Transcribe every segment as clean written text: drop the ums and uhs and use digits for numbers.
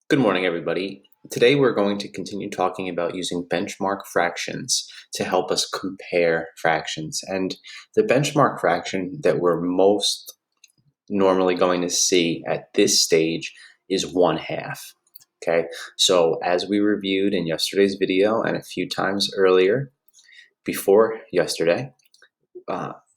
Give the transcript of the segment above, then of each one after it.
Good morning, everybody. Today we're going to continue talking about using benchmark fractions to help us compare fractions. And the benchmark fraction that we're most normally going to see at this stage is 1/2. Okay, so as we reviewed in yesterday's video and a few times earlier before yesterday,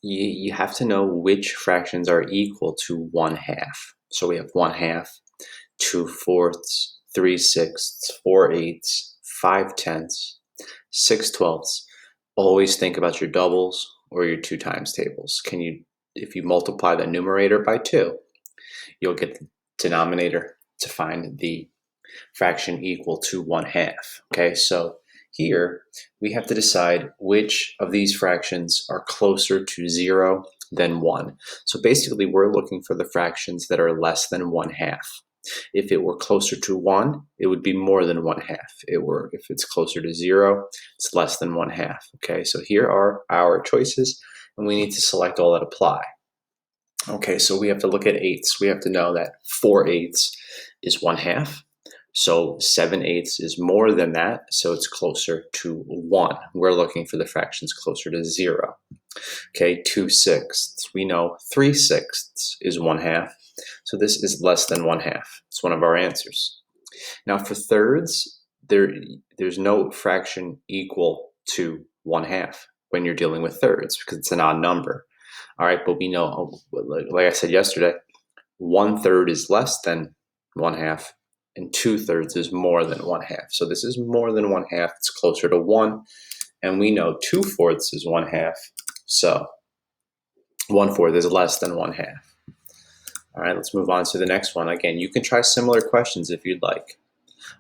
you have to know which fractions are equal to 1/2. So we have 1/2, 2/4, 3/6, 4/8, 5/10, 6/12. Always think about your doubles or your 2 times tables. If you multiply the numerator by 2, you'll get the denominator to find the fraction equal to 1/2. Okay, so here we have to decide which of these fractions are closer to 0 than 1. So basically we're looking for the fractions that are less than 1/2. If it were closer to 1, it would be more than 1/2. If it's closer to 0, it's less than 1/2. Okay, so here are our choices, and we need to select all that apply. Okay, so we have to look at eighths. We have to know that 4/8 is 1/2. So 7/8 is more than that, so it's closer to 1. We're looking for the fractions closer to 0. Okay, 2/6. We know 3/6 is 1/2. So this is less than 1/2. It's one of our answers. Now for thirds, there's no fraction equal to 1/2 when you're dealing with thirds because it's an odd number. All right, but we know, like I said yesterday, 1/3 is less than 1/2, and 2/3 is more than 1/2. So this is more than 1/2. It's closer to 1, and we know 2/4 is 1/2. So 1/4 is less than 1/2. All right, let's move on to the next one. Again, you can try similar questions if you'd like.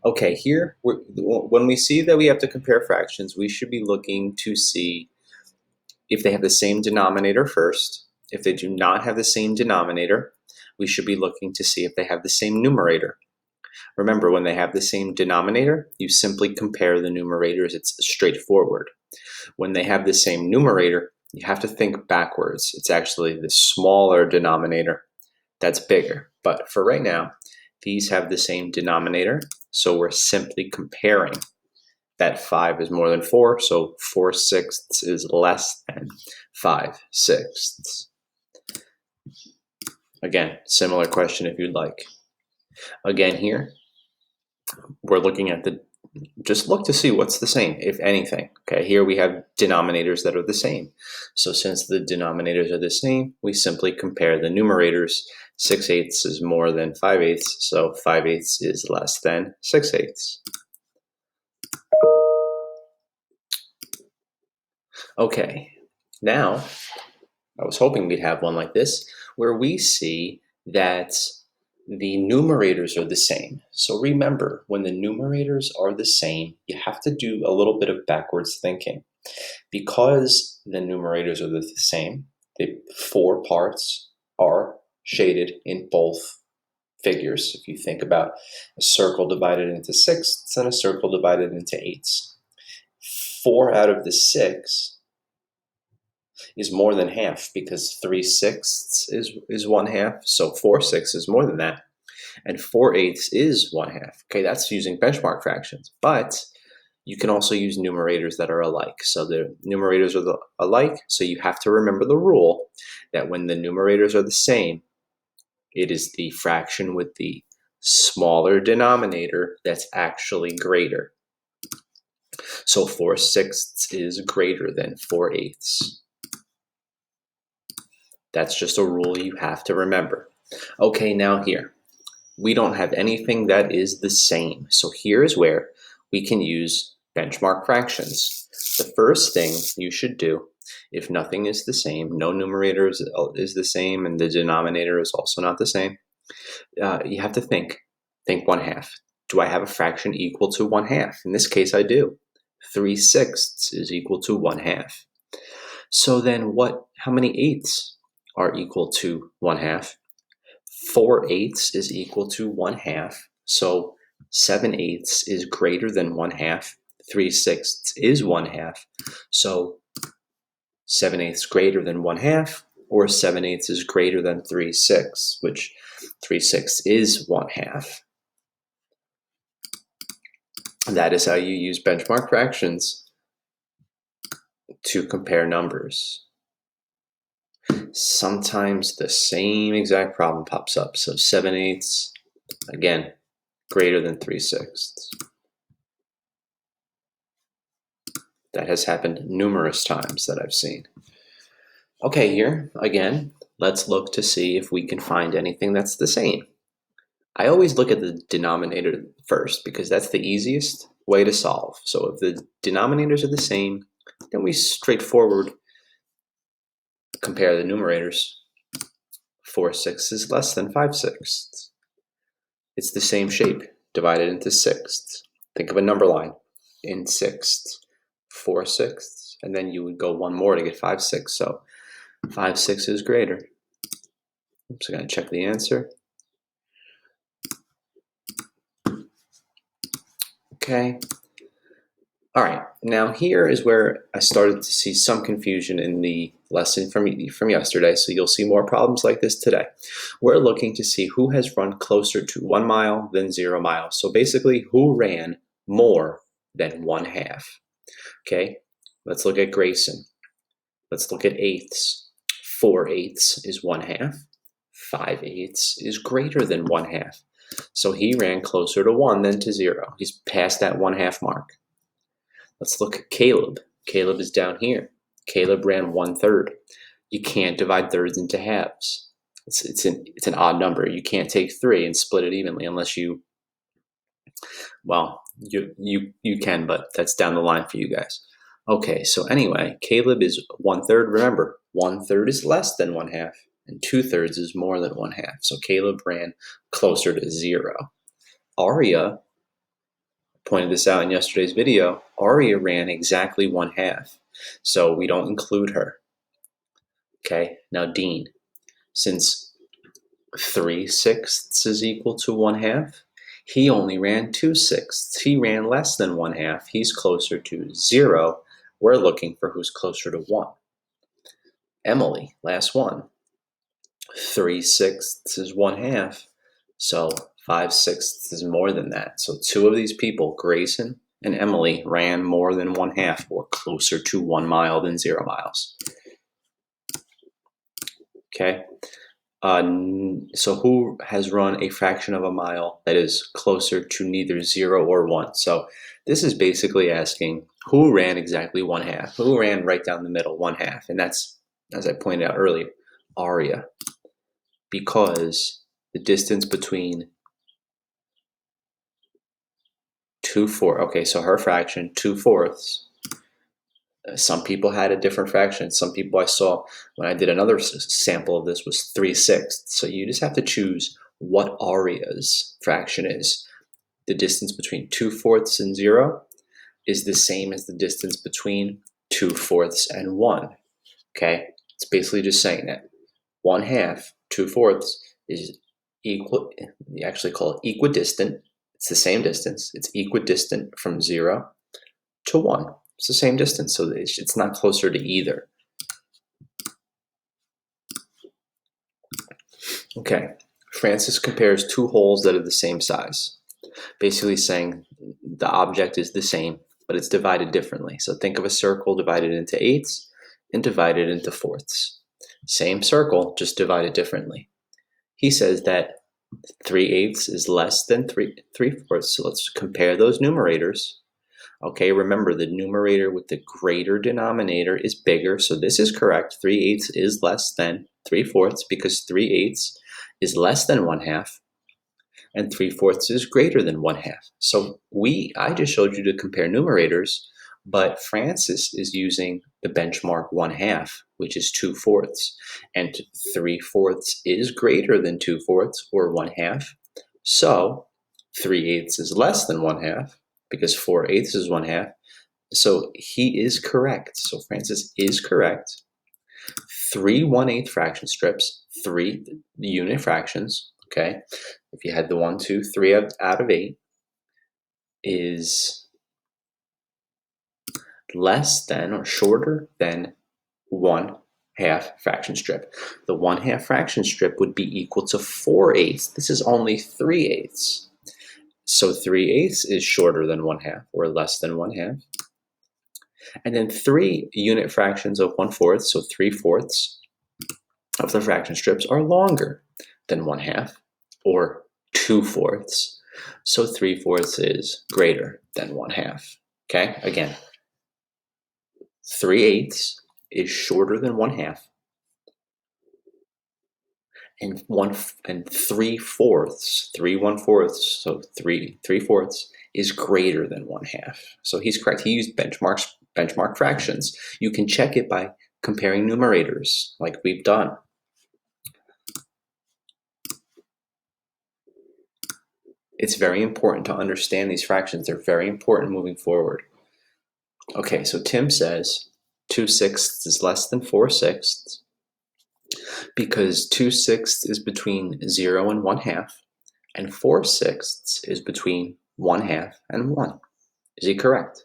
Okay, here, when we see that we have to compare fractions, we should be looking to see if they have the same denominator first. If they do not have the same denominator, we should be looking to see if they have the same numerator. Remember, when they have the same denominator, you simply compare the numerators. It's straightforward. When they have the same numerator, you have to think backwards. It's actually the smaller denominator that's bigger. But for right now, these have the same denominator, so we're simply comparing. That 5 is more than 4, so 4/6 is less than 5/6. Again, similar question if you'd like. Again here, we're looking at just look to see what's the same, if anything. Okay, here we have denominators that are the same. So since the denominators are the same, we simply compare the numerators. 6/8 is more than 5/8, so 5/8 is less than 6/8. Okay, now I was hoping we'd have one like this, where we see that the numerators are the same. So remember, when the numerators are the same, you have to do a little bit of backwards thinking. Because the numerators are the same, the 4 parts are shaded in both figures. If you think about a circle divided into sixths and a circle divided into eighths, 4 out of the 6 is more than half because 3/6 is 1/2, so 4/6 is more than that, and 4/8 is 1/2. Okay, that's using benchmark fractions, but you can also use numerators that are alike. So the numerators are alike, so you have to remember the rule that when the numerators are the same, it is the fraction with the smaller denominator that's actually greater. So 4/6 is greater than 4/8. That's just a rule you have to remember. Okay, now here, we don't have anything that is the same. So here's where we can use benchmark fractions. The first thing you should do, if nothing is the same, no numerator is the same, and the denominator is also not the same, you have to think 1/2. Do I have a fraction equal to 1/2? In this case, I do. 3/6 is equal to 1/2. So then how many eighths are equal to 1/2? 4/8 is equal to 1/2. So 7/8 is greater than 1/2. 3/6 is 1/2. So 7/8 greater than 1/2, or 7/8 is greater than 3/6, which 3/6 is 1/2. That is how you use benchmark fractions to compare numbers. Sometimes the same exact problem pops up. So 7/8, again, greater than 3/6. That has happened numerous times that I've seen. Okay, here, again, let's look to see if we can find anything that's the same. I always look at the denominator first because that's the easiest way to solve. So if the denominators are the same, then we straightforward compare the numerators. 4/6 is less than 5/6. It's the same shape, divided into sixths. Think of a number line in sixths, 4/6, and then you would go one more to get 5/6. So 5/6 is greater. I'm just going to check the answer. Okay. All right. Now here is where I started to see some confusion in the lesson from yesterday. So you'll see more problems like this today. We're looking to see who has run closer to 1 mile than 0 miles. So basically, who ran more than 1/2. Okay. Let's look at Grayson. Let's look at eighths. 4/8 is 1/2. 5/8 is greater than 1/2. So he ran closer to 1 than to 0. He's past that 1/2 mark. Let's look at Caleb. Caleb is down here. Caleb ran 1/3. You can't divide thirds into halves. It's an odd number. You can't take 3 and split it evenly unless you, well, you can, but that's down the line for you guys. Okay, so anyway, Caleb is 1/3. Remember, 1/3 is less than 1/2, and 2/3 is more than 1/2. So Caleb ran closer to 0. Aria pointed this out in yesterday's video. Aria ran exactly 1/2, so we don't include her. Okay, now Dean, since 3/6 is equal to 1/2, he only ran 2/6. He ran less than 1/2. He's closer to 0. We're looking for who's closer to 1. Emily, last one. 3/6 is 1/2. So 5/6 is more than that. So two of these people, Grayson and Emily, ran more than 1/2, or closer to 1 mile than 0 miles. Okay. So who has run a fraction of a mile that is closer to neither 0 or 1? So this is basically asking who ran exactly 1/2, who ran right down the middle, 1/2, and that's, as I pointed out earlier, Aria, because the distance between 2/4. Okay, so her fraction, 2/4. Some people had a different fraction. Some people I saw when I did another sample of this was 3/6. So you just have to choose what Aria's fraction is. The distance between 2/4 and 0 is the same as the distance between 2/4 and 1. Okay, it's basically just saying that 1/2, 2/4 is equal. You actually call it equidistant. It's the same distance. It's equidistant from 0 to 1. It's the same distance, so it's not closer to either. Okay, Francis compares two holes that are the same size. Basically saying the object is the same, but it's divided differently. So think of a circle divided into eighths and divided into fourths. Same circle, just divided differently. He says that 3/8 is less than 3/4. So let's compare those numerators. Okay, remember the numerator with the greater denominator is bigger, so this is correct. 3/8 is less than 3/4 because 3/8 is less than 1/2, and 3/4 is greater than 1/2. So I just showed you to compare numerators, but Francis is using the benchmark 1/2, which is 2/4, and 3/4 is greater than 2/4 or 1/2. So 3/8 is less than 1/2 because 4/8 is 1/2. So he is correct. So Francis is correct. 3 1/8 fraction strips, 3 unit fractions. Okay, if you had the 1, 2, 3 out of 8 is less than or shorter than 1/2 fraction strip. The 1/2 fraction strip would be equal to 4/8. This is only 3/8. So 3/8 is shorter than 1/2 or less than 1/2. And then 3 unit fractions of 1/4, so 3/4 of the fraction strips are longer than 1/2 or 2/4. So 3/4 is greater than 1/2. Okay, again, 3/8 is shorter than 1/2, and 3/4, 3/1/4, so 3/4 is greater than 1/2. So he's correct. He used benchmark fractions. You can check it by comparing numerators, like we've done. It's very important to understand these fractions. They're very important moving forward. Okay, so Tim says 2/6 is less than 4/6 because 2/6 is between 0 and 1/2, and 4/6 is between 1/2 and 1. Is he correct?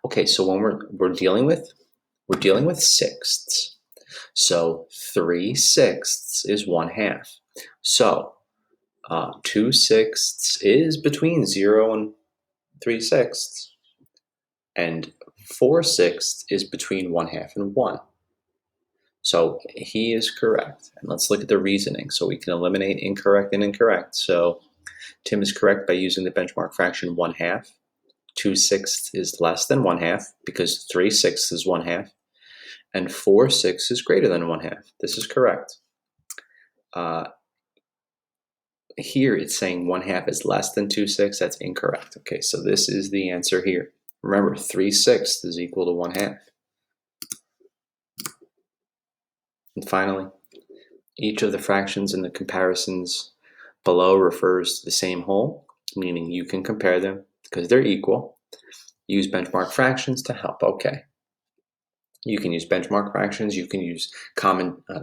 Okay, so when we're dealing with sixths. So 3/6 is 1/2. So 2/6 is between 0 and 3/6, and 4/6 is between 1/2 and 1. So he is correct. And let's look at the reasoning so we can eliminate incorrect and incorrect. So Tim is correct by using the benchmark fraction 1/2. 2/6 is less than 1/2 because 3/6 is 1/2, and 4/6 is greater than 1/2. This is correct. Here it's saying 1/2 is less than 2/6. That's incorrect. Okay, so this is the answer here. Remember, 3/6 is equal to 1/2. And finally, each of the fractions in the comparisons below refers to the same whole, meaning you can compare them because they're equal. Use benchmark fractions to help. Okay. You can use benchmark fractions, you can use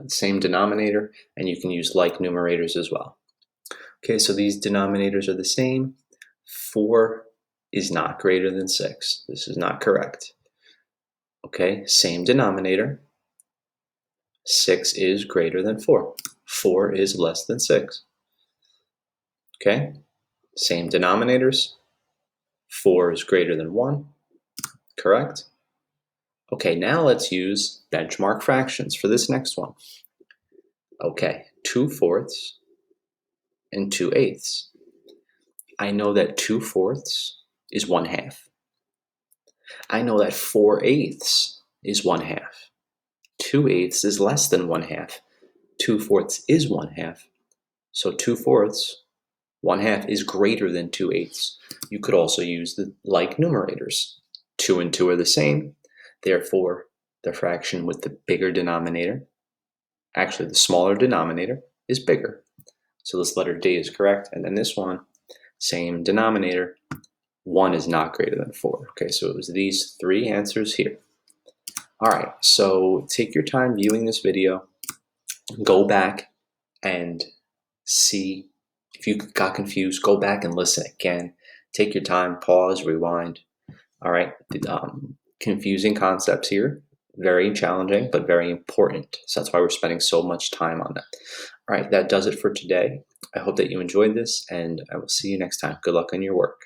same denominator, and you can use like numerators as well. Okay, so these denominators are the same. 4 is not greater than 6. This is not correct. Okay, same denominator. 6 is greater than 4. 4 is less than 6. Okay, same denominators. 4 is greater than 1. Correct? Okay, now let's use benchmark fractions for this next one. Okay, 2/4 and 2/8. I know that 2/4 is 1/2. I know that 4/8 is 1/2. 2/8 is less than 1/2. 2/4 is 1/2. So 2/4, 1/2 is greater than 2/8. You could also use the like numerators. 2 and 2 are the same. Therefore, the fraction with the bigger denominator, actually the smaller denominator, is bigger. So this letter D is correct. And then this one, same denominator, 1 is not greater than 4. Okay, so it was these 3 answers here. All right, so take your time viewing this video. Go back and see if you got confused. Go back and listen again. Take your time, pause, rewind. All right, confusing concepts here. Very challenging, but very important. So that's why we're spending so much time on that. All right, that does it for today. I hope that you enjoyed this, and I will see you next time. Good luck on your work.